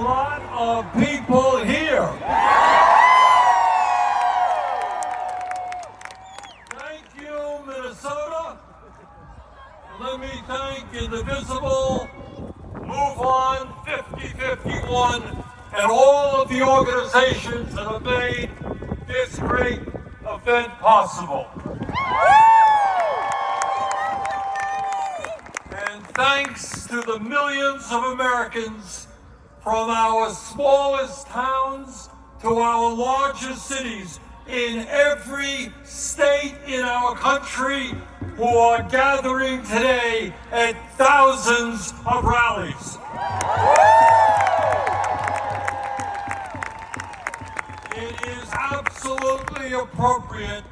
lot of people here. Thank you, Minnesota. Let me thank Indivisible, Move On, 5051, and all of the organizations that have made this great event possible. And thanks to the millions of Americans from our smallest towns to our largest cities in every state in our country who are gathering today at thousands of rallies. It is absolutely appropriate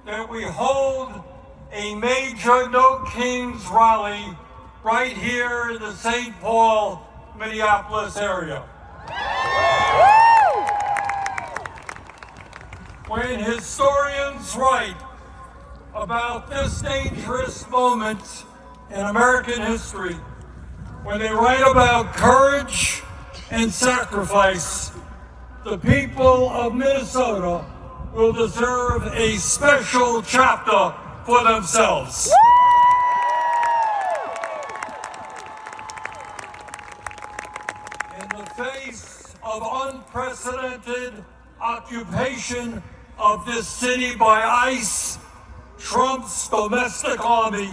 that we hold a major No Kings rally right here in the St. Paul, Minneapolis area. When historians write about this dangerous moment in American history, when they write about courage and sacrifice, the people of Minnesota will deserve a special chapter for themselves. In the face of unprecedented occupation of this city by ICE, Trump's domestic army,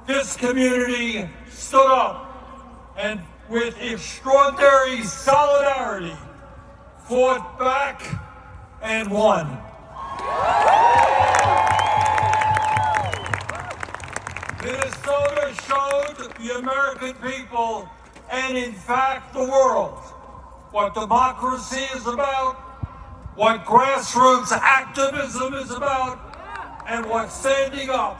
this community stood up and with extraordinary solidarity fought back and won. Minnesota showed the American people, and in fact the world, what democracy is about, what grassroots activism is about, and what standing up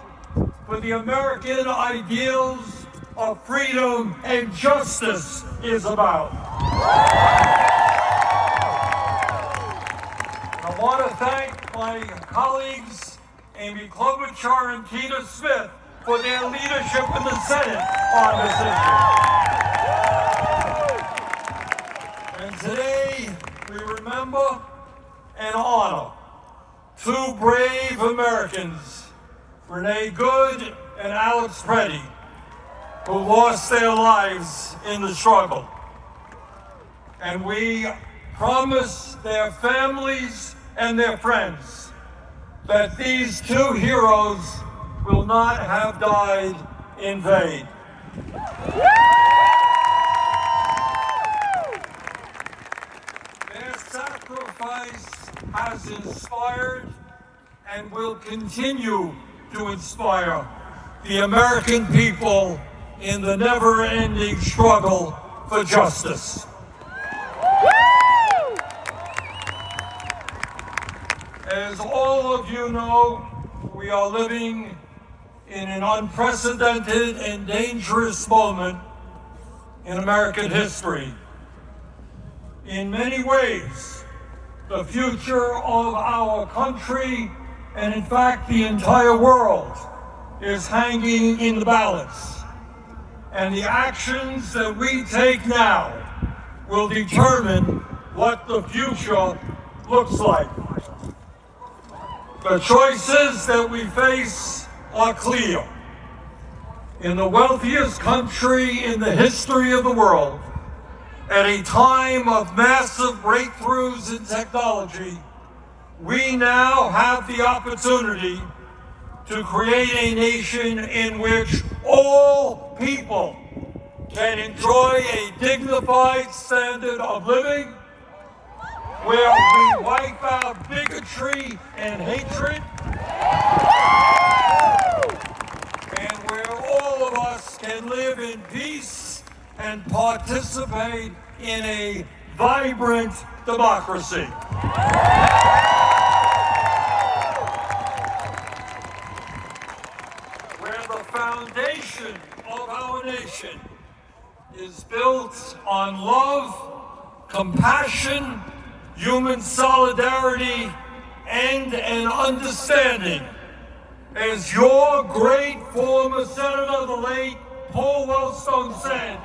for the American ideals of freedom and justice is about. I want to thank my colleagues, Amy Klobuchar and Tina Smith, for their leadership in the Senate on this issue. And today, we remember and honor two brave Americans, Renee Good and Alex Preddy, who lost their lives in the struggle. And we promise their families and their friends that these two heroes will not have died in vain. Their sacrifice has inspired and will continue to inspire the American people in the never-ending struggle for justice. As all of you know, we are living in an unprecedented and dangerous moment in American history. In many ways, the future of our country, and in fact the entire world, is hanging in the balance. And the actions that we take now will determine what the future looks like. The choices that we face are clear. In the wealthiest country in the history of the world, at a time of massive breakthroughs in technology, we now have the opportunity to create a nation in which all people can enjoy a dignified standard of living, where we wipe out bigotry and hatred, and where all of us can live in peace and participate in a vibrant democracy. Where the foundation of our nation is built on love, compassion, human solidarity, and an understanding. As your great former senator, the late Paul Wellstone, said,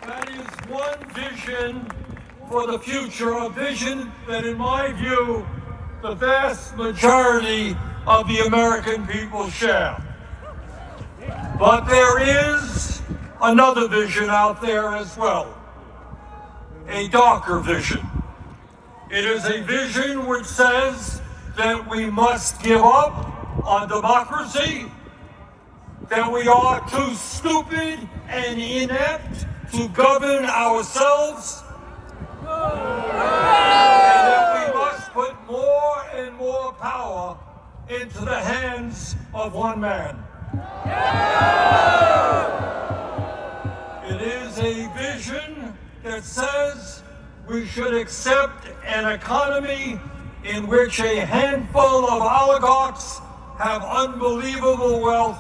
That is one vision for the future, a vision that, in my view, the vast majority of the American people share. But there is another vision out there as well, a darker vision. It is a vision which says that we must give up on democracy, that we are too stupid and inept to govern ourselves, and that we must put more and more power into the hands of one man. It is a vision that says we should accept an economy in which a handful of oligarchs have unbelievable wealth,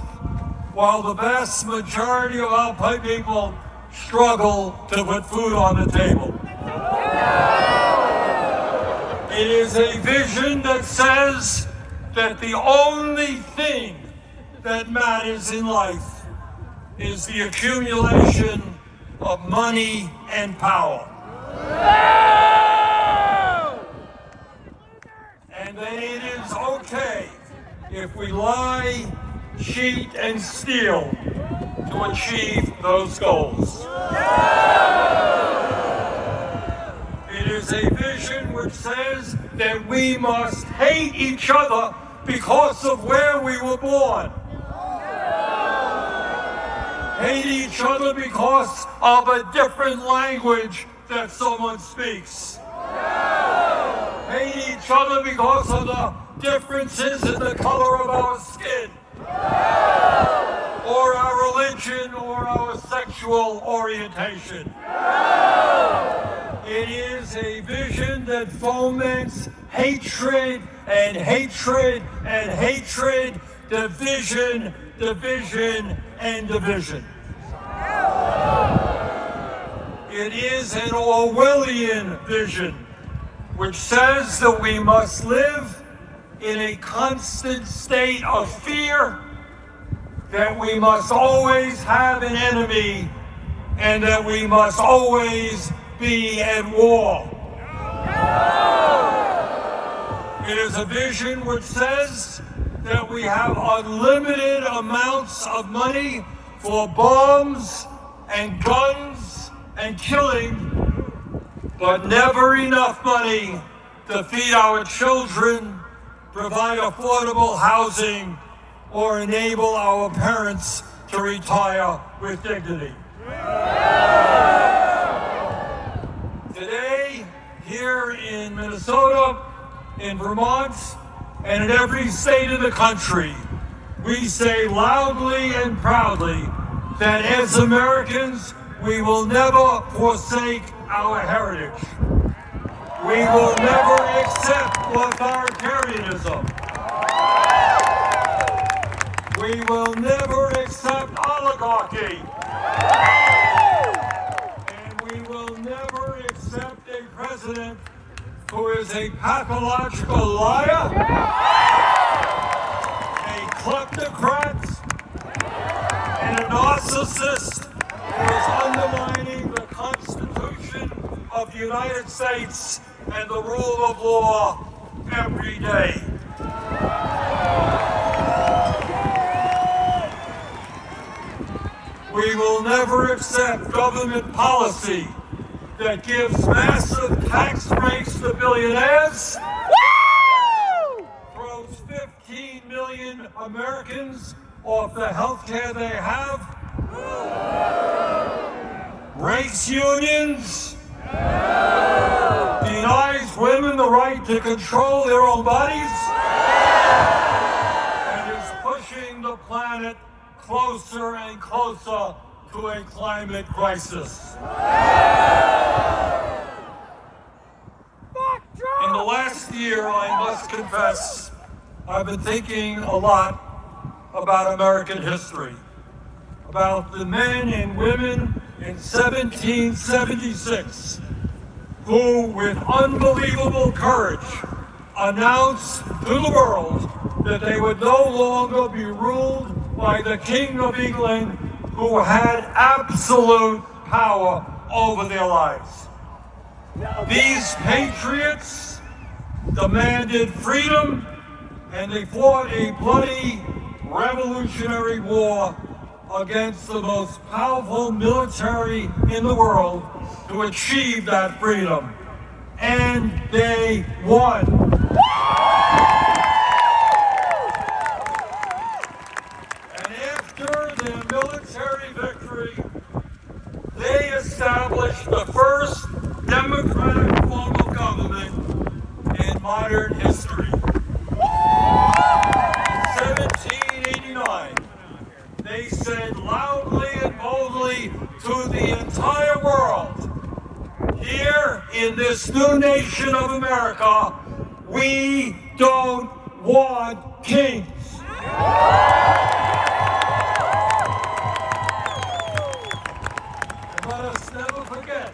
while the vast majority of our people struggle to put food on the table. It is a vision that says that the only thing that matters in life is the accumulation of money and power. And that it is okay if we lie, cheat, and steal to achieve those goals. It is a vision which says that we must hate each other because of where we were born. Hate each other because of a different language that someone speaks. Hate each other because of the differences in the color of our skin, or our religion, or our sexual orientation. It is a vision that foments hatred and hatred and hatred, division, division, and division. It is an Orwellian vision which says that we must live in a constant state of fear, that we must always have an enemy, and that we must always be at war. It is a vision which says that we have unlimited amounts of money for bombs and guns and killing, but never enough money to feed our children, provide affordable housing, or enable our parents to retire with dignity. Today, here in Minnesota, in Vermont, and in every state in the country, we say loudly and proudly that as Americans, we will never forsake our heritage. We will never accept authoritarianism. We will never accept oligarchy. And we will never accept a president who is a pathological liar, a kleptocrat, and a narcissist who is undermining the Constitution of the United States and the rule of law every day. We will never accept government policy that gives massive tax breaks to billionaires, throws 15 million Americans off the health care they have, breaks unions, denies women the right to control their own bodies, and is pushing the planet closer and closer to a climate crisis. In the last year, I must confess, I've been thinking a lot about American history, about the men and women in 1776 who, with unbelievable courage, announced to the world that they would no longer be ruled by the King of England, who had absolute power over their lives. These patriots demanded freedom, and they fought a bloody revolutionary war against the most powerful military in the world to achieve that freedom. And they won. And after their military victory, they established the first democratic form of government in modern history. In 1789, they said loudly and boldly to the entire world, here in this new nation of America, we don't want kings. And let us never forget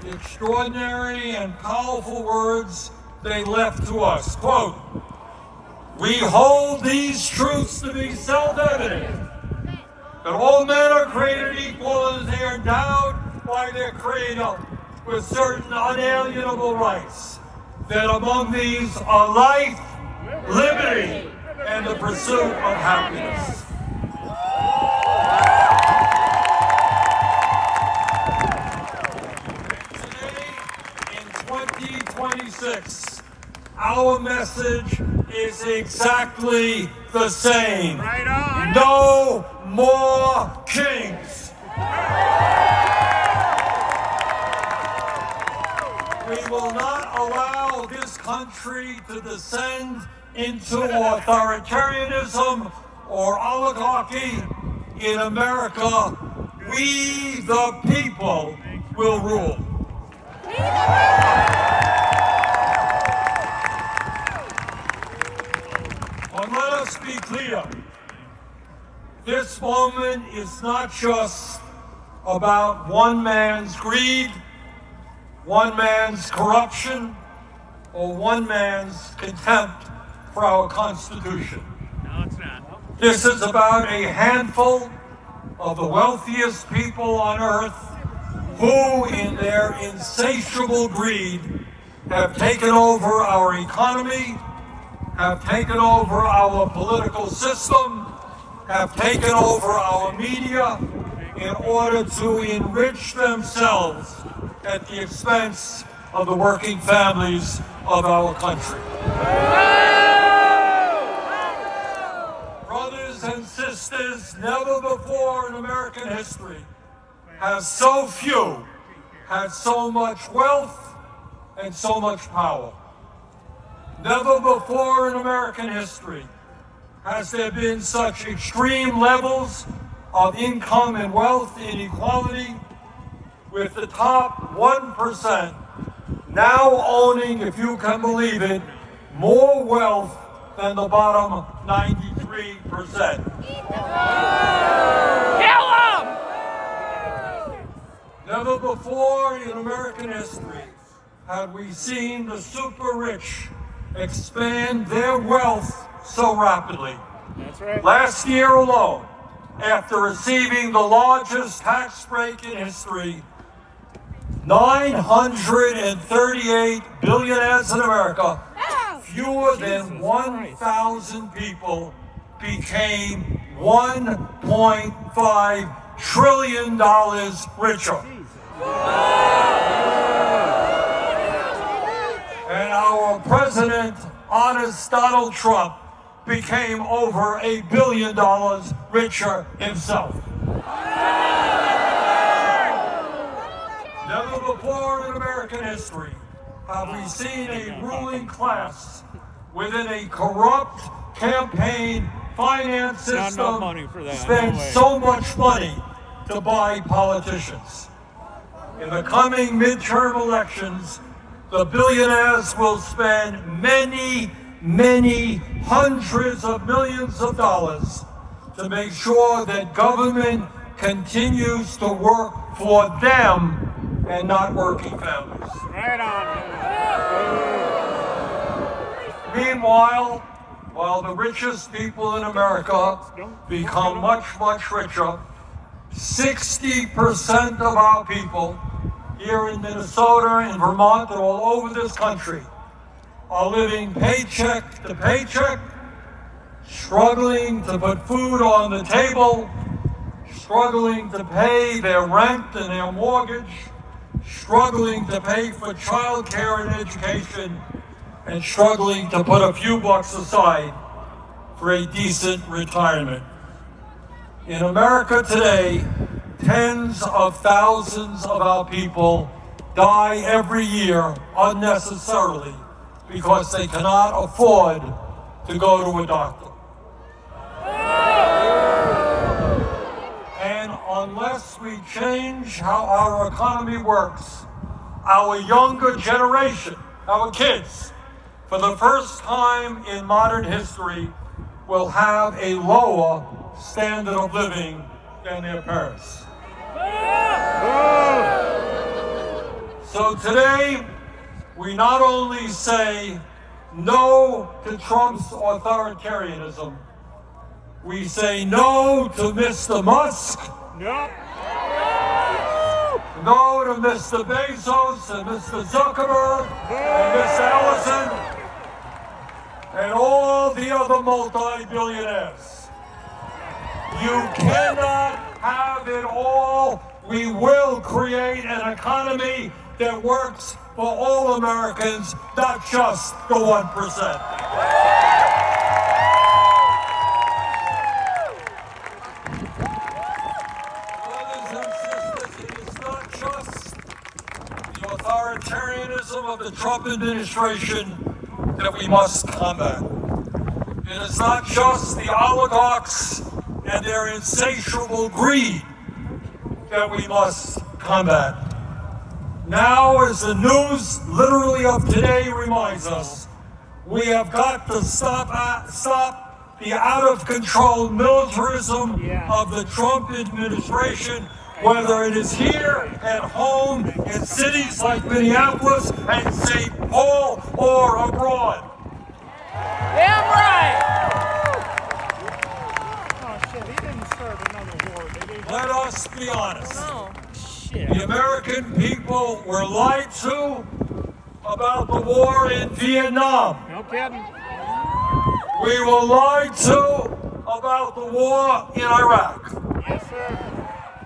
the extraordinary and powerful words they left to us. Quote, "We hold these truths to be self-evident, that all men are created equal and they are endowed by their Creator with certain unalienable rights, that among these are life, liberty, and the pursuit of happiness." Today, in 2026, our message is exactly the same. Right on. No more kings. We will not allow this country to descend into authoritarianism or oligarchy. In America, we the people will rule. But let us be clear, this moment is not just about one man's greed, one man's corruption, or one man's contempt for our Constitution. No, it's not. This is about a handful of the wealthiest people on earth who, in their insatiable greed, have taken over our economy, have taken over our political system, have taken over our media in order to enrich themselves at the expense of the working families of our country. Brothers and sisters, never before in American history have so few had so much wealth and so much power. Never before in American history has there been such extreme levels of income and wealth inequality, with the top 1% now owning, if you can believe it, more wealth than the bottom 93%. Kill him! Never before in American history had we seen the super rich expand their wealth so rapidly. That's right. Last year alone, after receiving the largest tax break in history, 938 billionaires in America, fewer than 1,000 people, became $1.5 trillion richer. And our president, honest Donald Trump, became over $1 billion richer himself. Never before in American history have we seen a ruling class within a corrupt campaign finance system spend so much money to buy politicians. In the coming midterm elections, the billionaires will spend many, many hundreds of millions of dollars to make sure that government continues to work for them and not working families. Right on. Meanwhile, while the richest people in America become much, much richer, 60% of our people here in Minnesota, in Vermont, and all over this country are living paycheck to paycheck, struggling to put food on the table, struggling to pay their rent and their mortgage, struggling to pay for child care and education, and struggling to put a few bucks aside for a decent retirement. In America today, tens of thousands of our people die every year unnecessarily because they cannot afford to go to a doctor. And unless we change how our economy works, our younger generation, our kids, for the first time in modern history, will have a lower standard of living than their parents. So today, we not only say no to Trump's authoritarianism, we say no to Mr. Musk, Nope. no to Mr. Bezos and Mr. Zuckerberg and Mr. Ellison and all the other multi-billionaires. You cannot have it all. We will create an economy that works for all Americans, not just the 1%. Brothers and sisters, it is not just the authoritarianism of the Trump administration that we must combat. It is not just the oligarchs and their insatiable greed that we must combat. Now, as the news literally of today reminds us, we have got to stop the out-of-control militarism of the Trump administration, whether it is here at home in cities like Minneapolis and St. Paul or abroad. Damn right! Oh shit, he didn't serve another war, did he? Let us be honest. No. Shit. The American people were lied to about the war in Vietnam. No kidding. We were lied to about the war in Iraq. Yes, sir.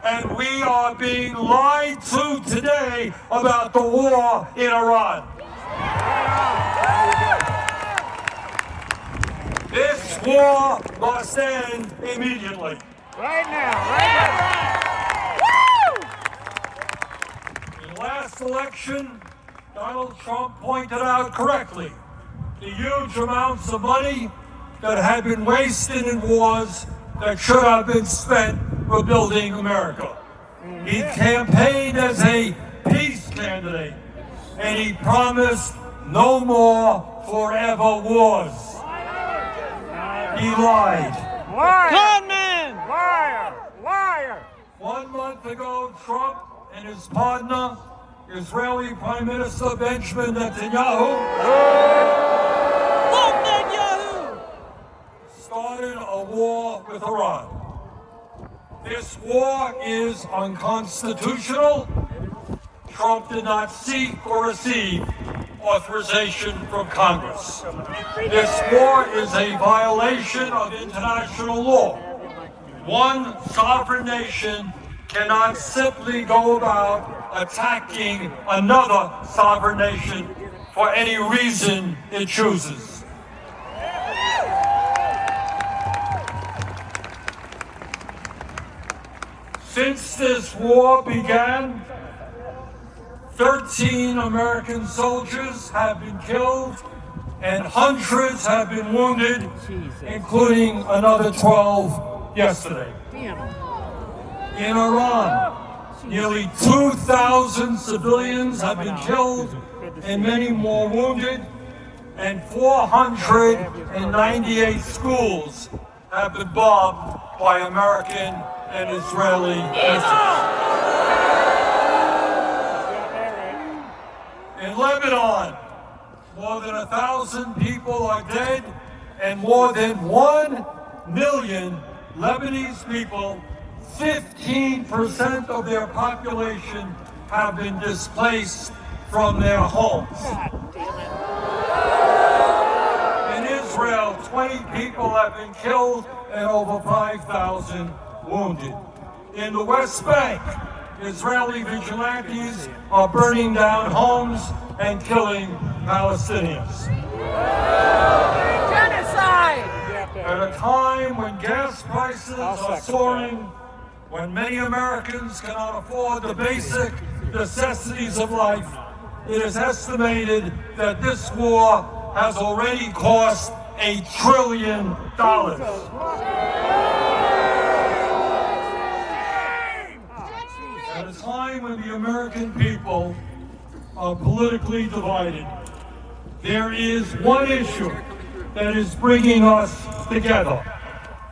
And we are being lied to today about the war in Iran. This war must end immediately. Right now, right In the last election, Donald Trump pointed out correctly the huge amounts of money that had been wasted in wars that should have been spent rebuilding America. He campaigned as a peace candidate, and he promised no more forever wars. He lied. now. Liar! Gunman! Liar! Liar! 1 month ago, Trump and his partner, Israeli Prime Minister Benjamin Netanyahu, started a war with Iran. This war is unconstitutional. Trump did not seek or receive authorization from Congress. This war is a violation of international law. One sovereign nation cannot simply go about attacking another sovereign nation for any reason it chooses. Since this war began, 13 American soldiers have been killed and hundreds have been wounded, including another 12 yesterday. In Iran, nearly 2,000 civilians have been killed and many more wounded, and 498 schools have been bombed by American and Israeli missiles. In Lebanon, more than 1,000 people are dead, and more than 1 million Lebanese people 15% of their population have been displaced from their homes. In Israel, 20 people have been killed and over 5,000 wounded. In the West Bank, Israeli vigilantes are burning down homes and killing Palestinians. Genocide! At a time when gas prices are soaring, when many Americans cannot afford the basic necessities of life, it is estimated that this war has already cost $1 trillion. At a time when the American people are politically divided, there is one issue that is bringing us together.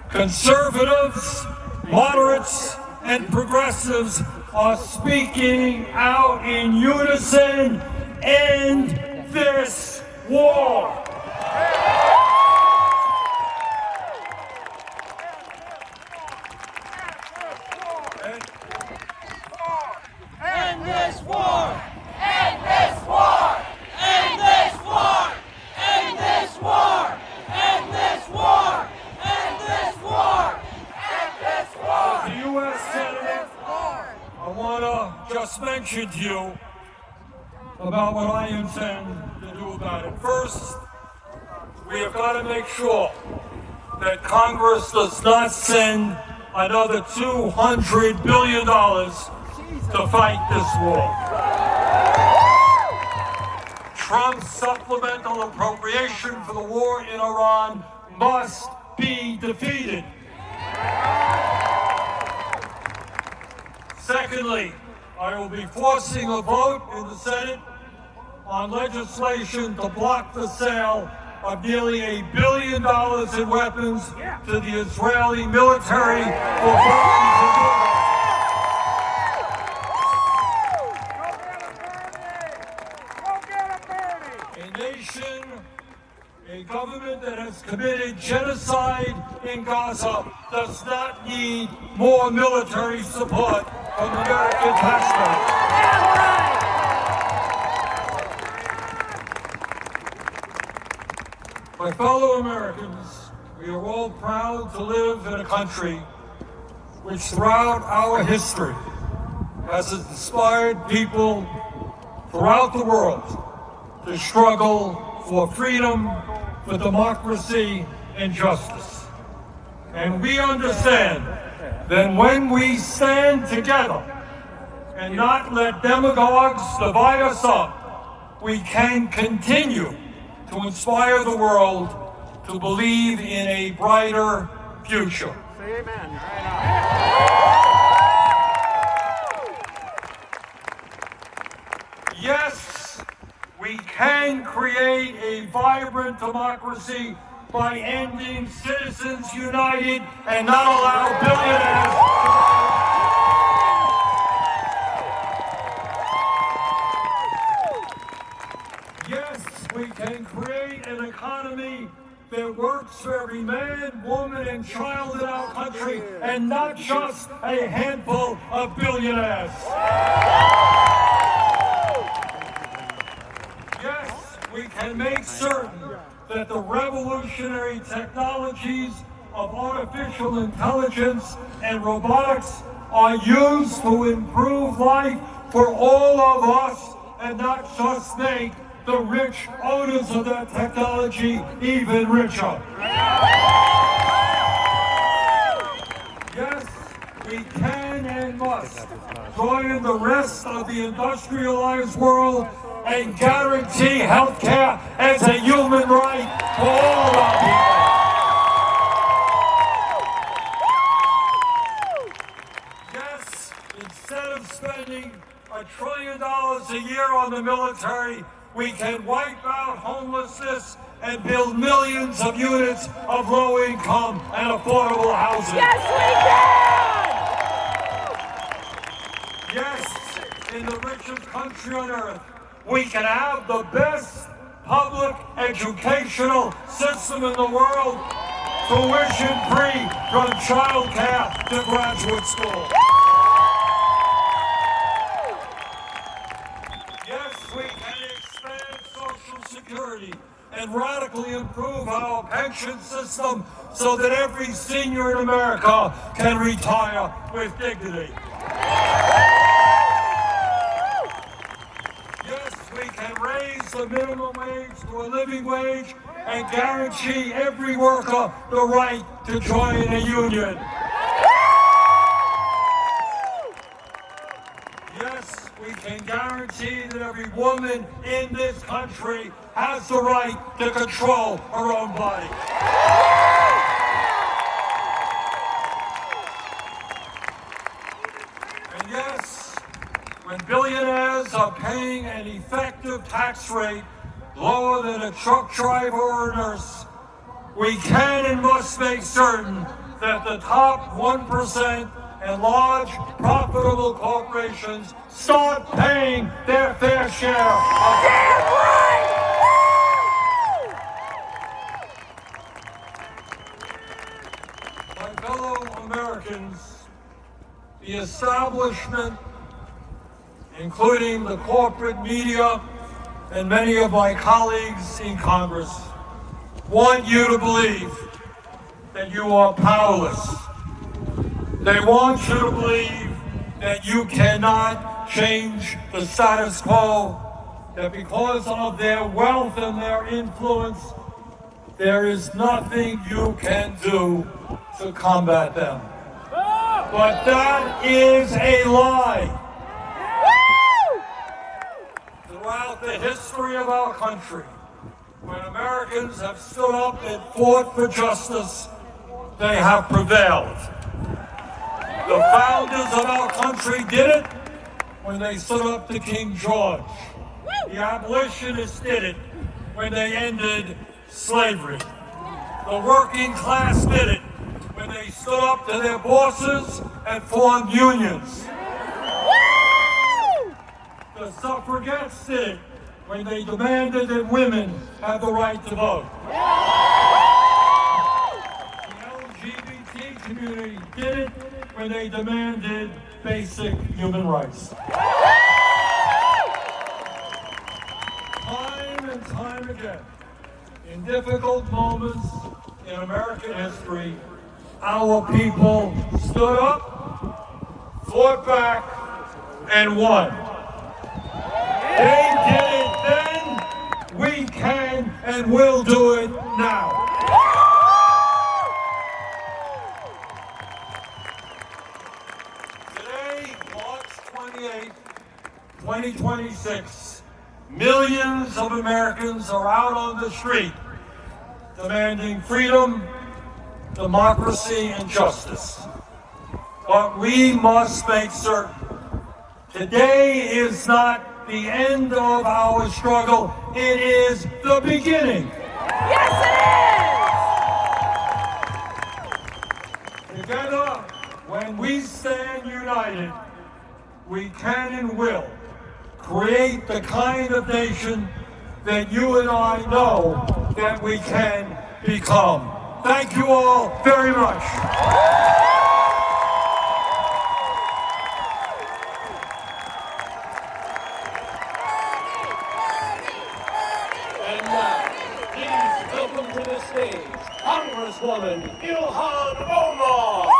Conservatives, moderates, and progressives are speaking out in unison: end this war. End this war! End this war! End this war! End this war! End this war! End this war! End this war! The U.S. Senate, I want to just mention to you about what I intend to do about it. First, we have got to make sure that Congress does not send another $200 billion to fight this war. Trump's supplemental appropriation for the war in Iran must be defeated. Secondly, I will be forcing a vote in the Senate on legislation to block the sale of nearly $1 billion in weapons to the Israeli military for weapons of war. A nation, a government that has committed genocide in Gaza does not need more military support from American taxpayers. My fellow Americans, we are all proud to live in a country which throughout our history has inspired people throughout the world to struggle for freedom, for democracy, and justice. And we understand that when we stand together and not let demagogues divide us up, we can continue to inspire the world to believe in a brighter future. Amen. Yes, we can create a vibrant democracy by ending Citizens United and not allow billionaires to. Yes, we can create an economy that works for every man, woman, and child in our country, and not just a handful of billionaires. Yes, we can make certain that the revolutionary technologies of artificial intelligence and robotics are used to improve life for all of us and not just make the rich owners of that technology even richer. Yes, we can and must join the rest of the industrialized world and guarantee health care as a human right for all of our people. Yes, instead of spending $1 trillion a year on the military, we can wipe out homelessness and build millions of units of low-income and affordable housing. Yes, we can! Yes, in the richest country on earth, we can have the best public educational system in the world tuition free from childcare to graduate school. Yes, we can expand Social Security and radically improve our pension system so that every senior in America can retire with dignity. Yes, we can raise the minimum wage to a living wage and guarantee every worker the right to join a union. Yes, we can guarantee that every woman in this country has the right to control her own body. And yes, when billionaires are paying an effective tax rate lower than a truck driver or a nurse, we can and must make certain that the top 1% and large profitable corporations start paying their fair share of My fellow Americans, the establishment, including the corporate media and many of my colleagues in Congress, want you to believe that you are powerless. They want you to believe that you cannot change the status quo, that because of their wealth and their influence, there is nothing you can do to combat them. But that is a lie. Throughout the history of our country, when Americans have stood up and fought for justice, they have prevailed. The founders of our country did it when they stood up to King George. The abolitionists did it when they ended slavery. The working class did it when they stood up to their bosses and formed unions. The suffragettes did it when they demanded that women have the right to vote. The LGBT community did it when they demanded basic human rights. Time and time again, in difficult moments in American history, our people stood up, fought back, and won. They did it then, we can and will do it now. Today, March 28, 2026, millions of Americans are out on the street demanding freedom, democracy, and justice. But we must make certain today is not the end of our struggle, it is the beginning. Yes, it is! Together, when we stand united, we can and will create the kind of nation that you and I know that we can become. Thank you all very much. And now, please welcome to the stage, Congresswoman Ilhan Omar.